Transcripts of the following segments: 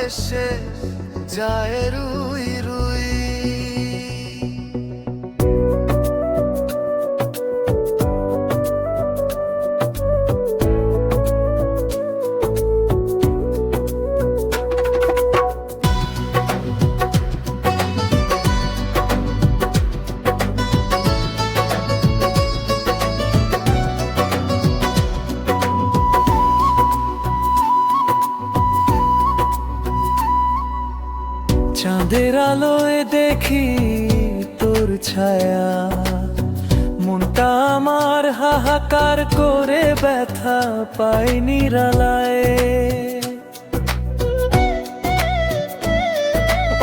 ভেসে যায় রুই রুই। চাঁদের আলোয় দেখি তোর ছায়া, মনটা আমার হাহাকার করে ব্যথা পায় নিরালায়।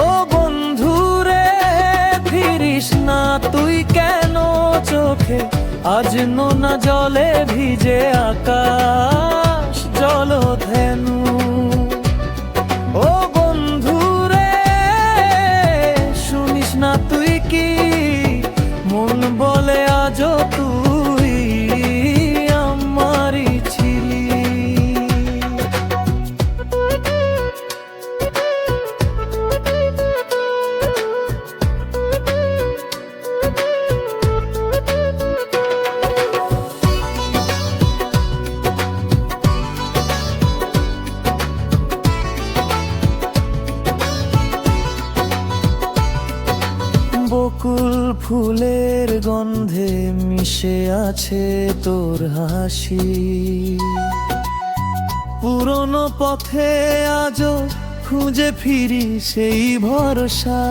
ও বন্ধুরে ফিরিস না তুই কেন চোখে, আজ নোনা জলে ভিজে আকাশ জলধেনু। ও না তুই কি মন বলে আজও তুই আমারই ছিলি। বকুল ফুলের গন্ধে মিশে আছে তোর হাসি, পুরনো পথে আজও খুঁজে ফিরি সেই ভরসা।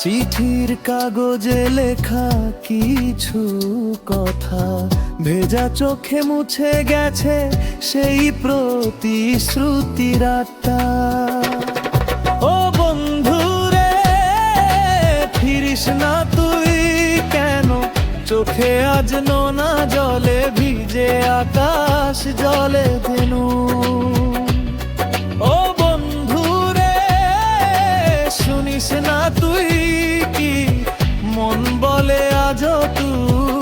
চিঠির কাগজে লেখা কিছু কথা ভেজা চোখে মুছে গেছে সেই প্রতিশ্রুতি রাতটা। ও বন্ধুরে ফিরিস না তুই কেন চোখে আজ নোনা জলে ভিজে আকাশ জলে ধেনু। ও বন্ধুরে শুনিস না তুই কি মন বলে আজও তুই